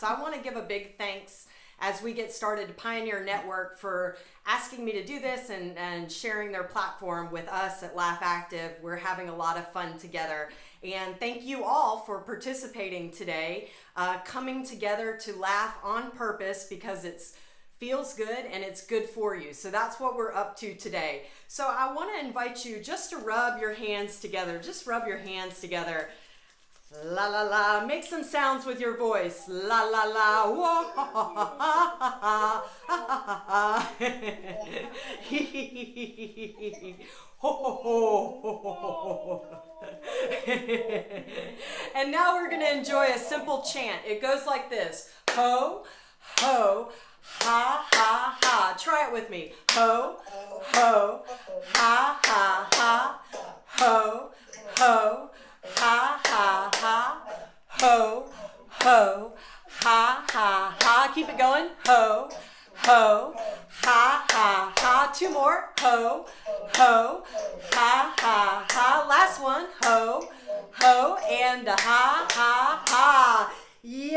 So I want to give a big thanks as we get started to Pioneer Network for asking me to do this and sharing their platform with us at Laugh Active. We're having a lot of fun together. And thank you all for participating today, coming together to laugh on purpose because it feels good and it's good for you. So that's what we're up to today. So I want to invite you just to rub your hands together. Just rub your hands together. La la la. Make some sounds with your voice. La la la. Whoa, ha, ha, ha, ha, ha, ha. Ho, ho, ho, ho, ho, ho. And now we're going to enjoy a simple chant. It goes like this. Ho, ho, ha, ha, ha. Try it with me. Ho, ho, ha, ha, ha. Ho, ho, ha, ha, ha. Ho, ho, ha, ha, ha. Keep it going. Ho, ho, ha, ha, ha. Two more. Ho, ho, ha, ha, ha. Last one. Ho, ho, and a ha, ha, ha. Yay!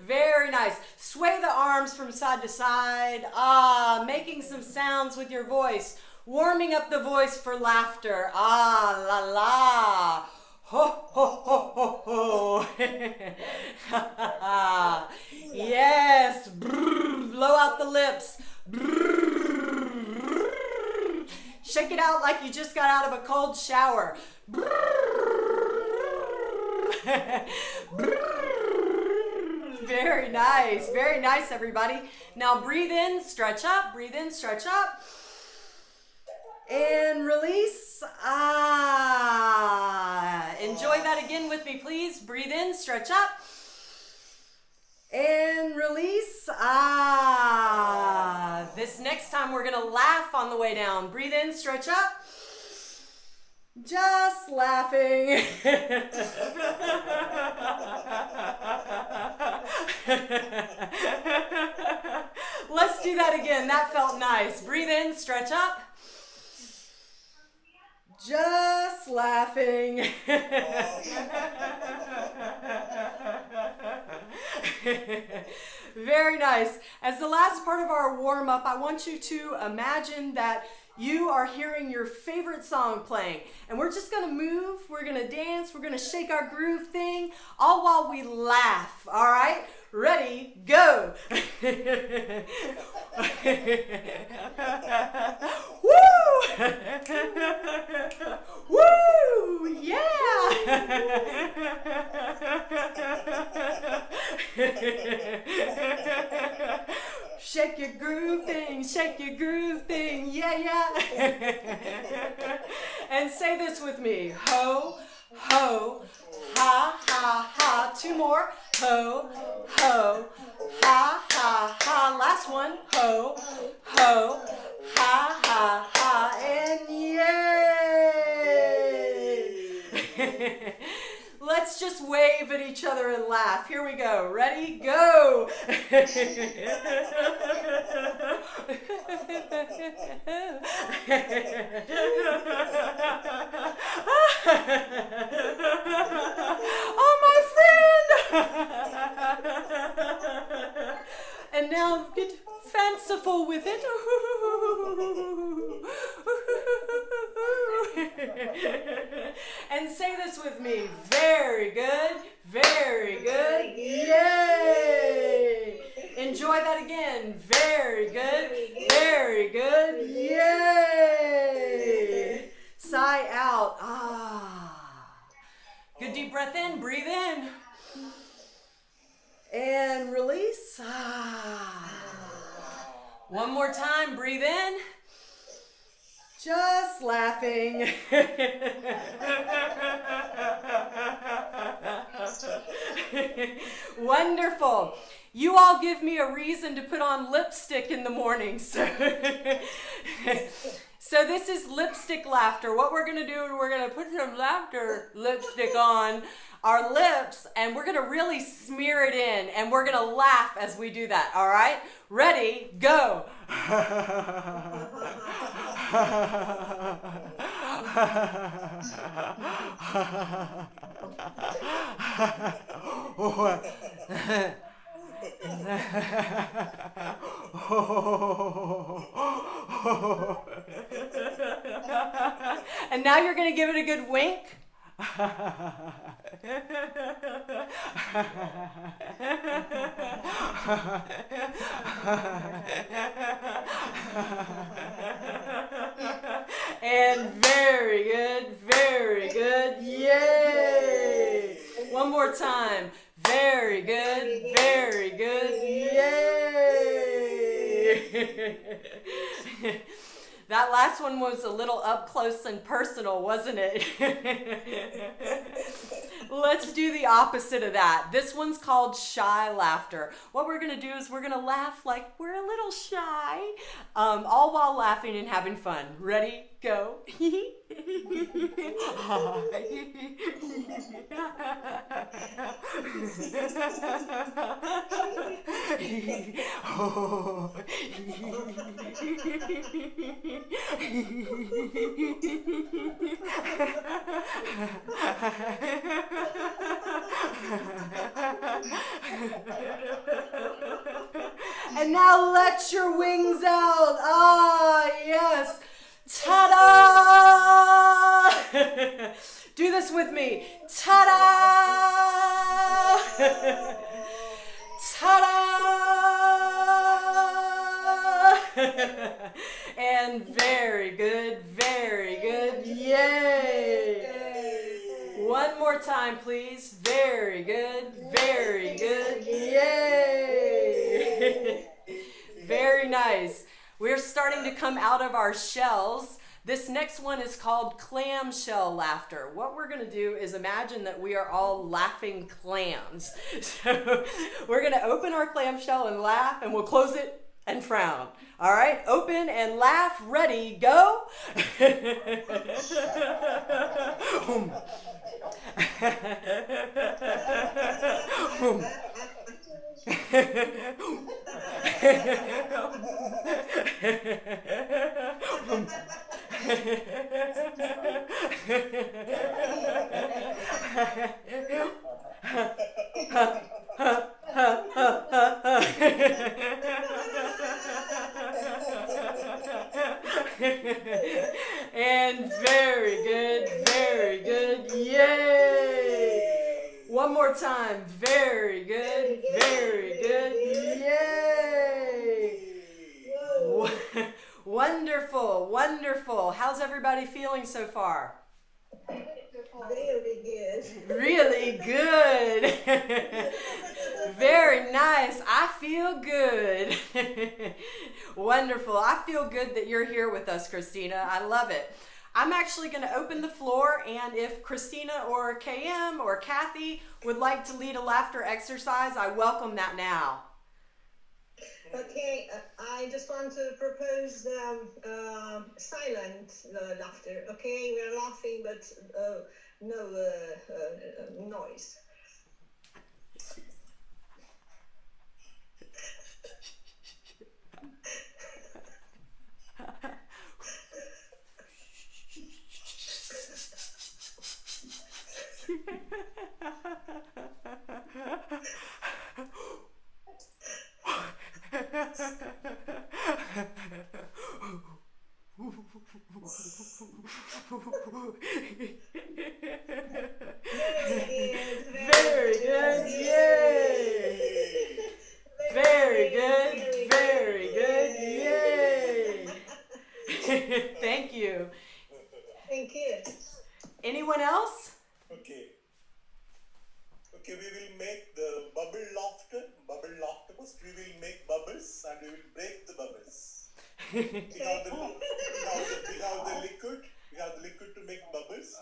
Very nice. Sway the arms from side to side. Making some sounds with your voice. Warming up the voice for laughter. La la. Ho ho ho ho ho. Yes. Brrr. Blow out the lips. Brrr. Shake it out like you just got out of a cold shower. Very nice. Very nice, everybody. Now breathe in, stretch up. Breathe in, stretch up. And release. Enjoy that again with me, please. Breathe in, stretch up. And release. This next time we're going to laugh on the way down. Breathe in, stretch up. Just laughing. Let's do that again. That felt nice. Breathe in, stretch up. Just laughing. Very nice. As the last part of our warm-up, I want you to imagine that you are hearing your favorite song playing. And we're just going to move, we're going to dance, we're going to shake our groove thing, all while we laugh. All right? Ready, go. Woo! Woo! Yeah! Shake your groove thing, shake your groove thing, yeah, yeah. And say this with me. Ho, ho, ha, ha, ha. Two more. Ho, ho, ha, ha, ha. Last one. Ho, ho, ha, ha, ha. And yay! Let's just wave at each other and laugh. Here we go. Ready? Go! Oh, my friend! And now get fanciful with it. And say this with me. Very good. Very good. Yay! Enjoy that again. Very good. Very good. Yay! Sigh out. Good deep breath in. Breathe in. And release. One more time. Breathe in. Just laughing. Wonderful. You all give me a reason to put on lipstick in the morning. So this is lipstick laughter. What we're going to do is we're going to put some laughter lipstick on our lips and we're going to really smear it in and we're going to laugh as we do that. All right? Ready? Go. And now you're going to give it a good wink. And very good, very good. Yay! One more time. Very good, very good. Yay! That last one was a little up close and personal, wasn't it? Let's do the opposite of that. This one's called shy laughter. What we're going to do is we're going to laugh like we're a little shy, all while laughing and having fun. Ready? Go. And now let your wings out. Ah, yes. Ta-da! Do this with me. Ta-da! Ta-da! And very good, very good. Yay! One more time, please. Very good, very good. Yay! Very nice. We're starting to come out of our shells. This next one is called clamshell laughter. What we're going to do is imagine that we are all laughing clams. So we're going to open our clamshell and laugh, and we'll close it and frown. All right, open and laugh. Ready, go. And very good, very good. Yay! One more time. Very good, very good. Yay! Wonderful, wonderful. How's everybody feeling so far? Really good. Really good. Very nice. I feel good. Wonderful. I feel good that you're here with us, Christina. I love it. I'm actually going to open the floor, and if Christina or KM or Kathy would like to lead a laughter exercise, I welcome that now. Okay, I just want to propose silent laughter. Okay, we're laughing, but no noise. Very good, yay! Very good, very good, yay! Thank you. Thank you. Anyone else? Okay. Okay, we will make the bubble laughter. Bubble laughter. First, we will make bubbles and we will break the bubbles. We have the liquid. We have the liquid to make bubbles.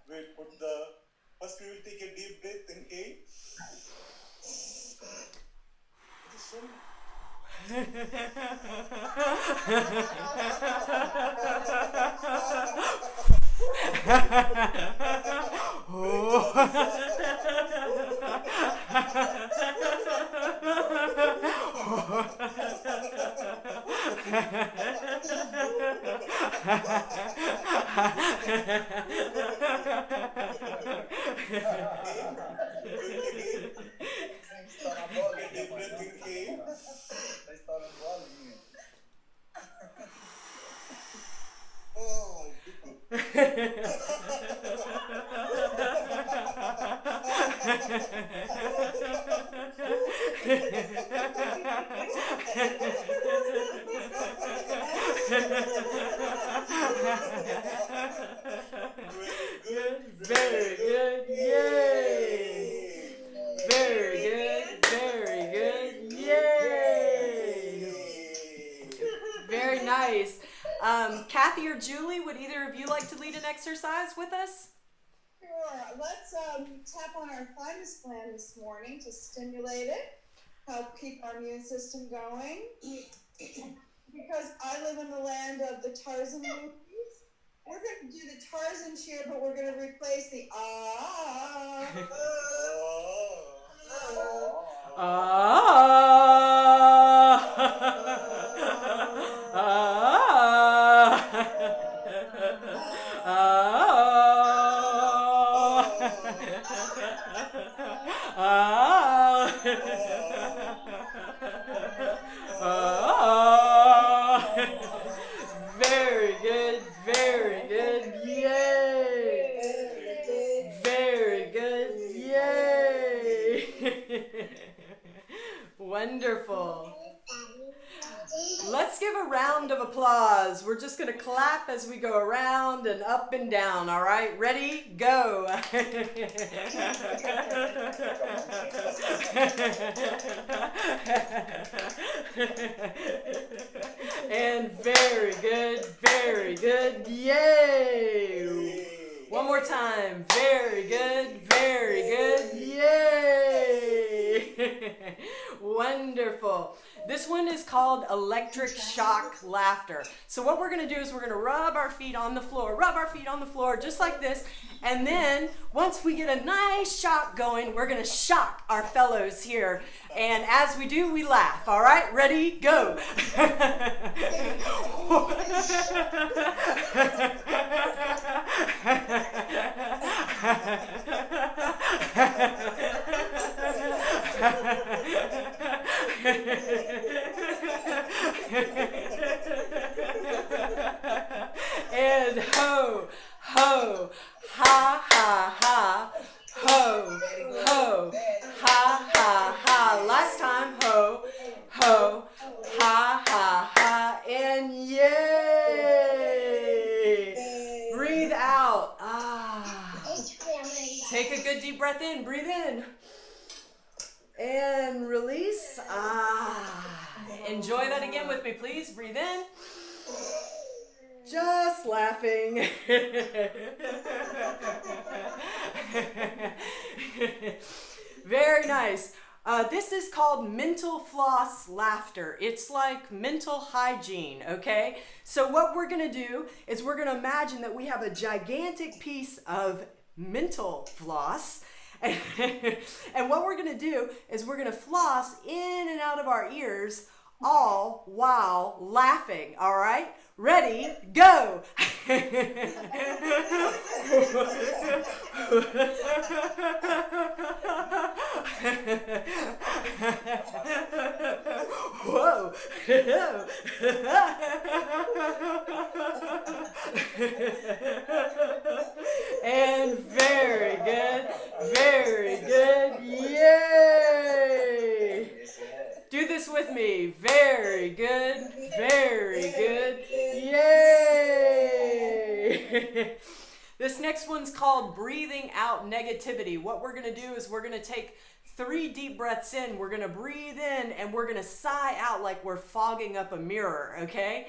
We'll put the. First, we will take a deep breath in A. Good. Very good. Yay. Very good. Very good. Yay. Very nice. Kathy or Julie, would either of you like to lead an exercise with us? Sure. Let's tap on our thymus gland this morning to stimulate it, help keep our immune system going. Because I live in the land of the Tarzan movies, we're going to do the Tarzan cheer, but we're going to replace the ah. Very good, very good, yay! Very good, yay! Wonderful. Let's give a round of applause. We're just going to clap as we go around and up and down, all right? Ready? Go. And very good, yay! One more time. Very good, yay! Wonderful. This one is called electric shock laughter. So what we're going to do is we're going to rub our feet on the floor, just like this. And then once we get a nice shock going, we're going to shock our fellows here. And as we do, we laugh. All right? Ready? Go. And ho, ho, ha, ha, ha, ho, ho, ha, ha, ha. Last time, ho, ho, ha, ha, ha, and yay! Breathe out. Take a good deep breath in. Breathe in. And release. Enjoy that again with me, please. Breathe in. Just laughing. Very nice. This is called mental floss laughter. It's like mental hygiene, okay? So what we're going to do is we're going to imagine that we have a gigantic piece of mental floss. And what we're going to do is we're going to floss in and out of our ears all while laughing, all right? Ready, go! Whoa! And very good, yay! Do this with me. Very good, yay! This next one's called breathing out negativity. What we're going to do is we're going to take 3 deep breaths in. We're going to breathe in and we're going to sigh out like we're fogging up a mirror, okay?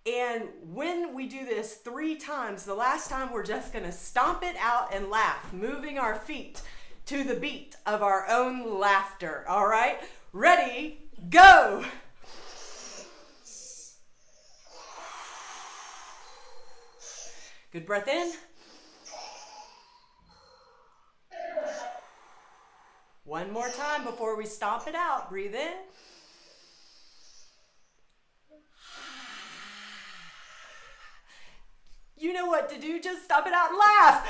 And when we do this 3 times, the last time we're just going to stomp it out and laugh, moving our feet to the beat of our own laughter, all right? Ready, go! Good breath in. One more time before we stomp it out. Breathe in. You know what to do, just stomp it out and laugh.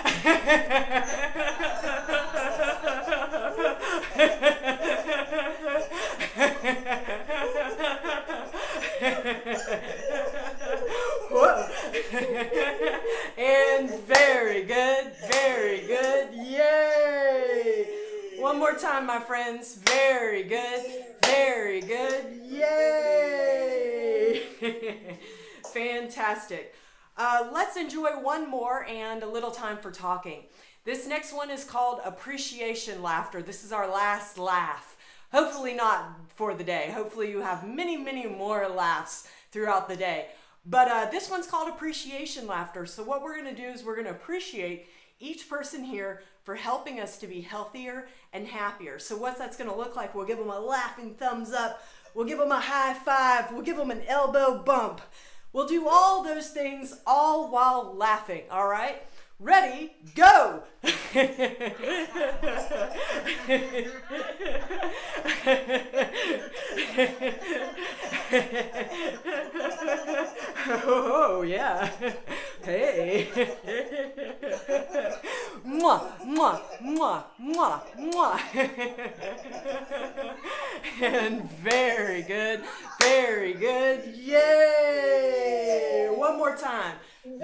Whoa. And very good, yay! One more time, my friends. Very good. Very good. Yay! Fantastic. Let's enjoy one more and a little time for talking. This next one is called appreciation laughter. This is our last laugh. Hopefully not for the day. Hopefully you have many, many more laughs throughout the day. But this one's called appreciation laughter. So what we're going to do is we're going to appreciate each person here for helping us to be healthier and happier. So what that's going to look like, we'll give them a laughing thumbs up. We'll give them a high five. We'll give them an elbow bump. We'll do all those things all while laughing, all right? Ready, go! Oh, yeah. Hey. Mwah, mwah, mwah, mwah, mwah. And very good, very good. Yay! One more time.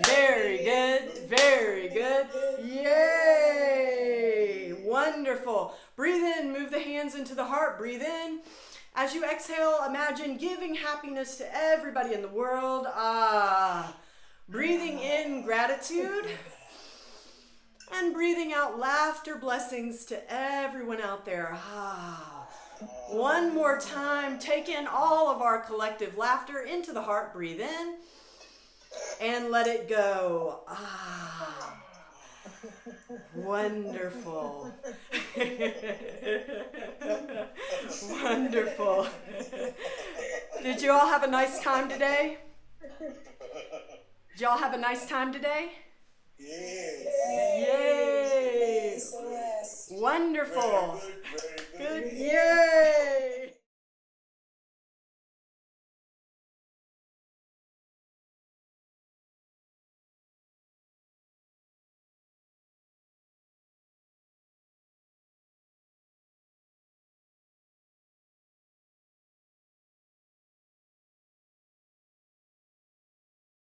Very good, very good. Yay! Wonderful. Breathe in, move the hands into the heart. Breathe in. As you exhale, imagine giving happiness to everybody in the world. Ah. Breathing in gratitude. And breathing out laughter, blessings to everyone out there. Ah. One more time. Take in all of our collective laughter into the heart. Breathe in. And let it go. Ah. Wonderful. Wonderful. Did you all have a nice time today? Did y'all have a nice time today? Yes. Yay! Celeste. Wonderful. Very good. Good. Yay!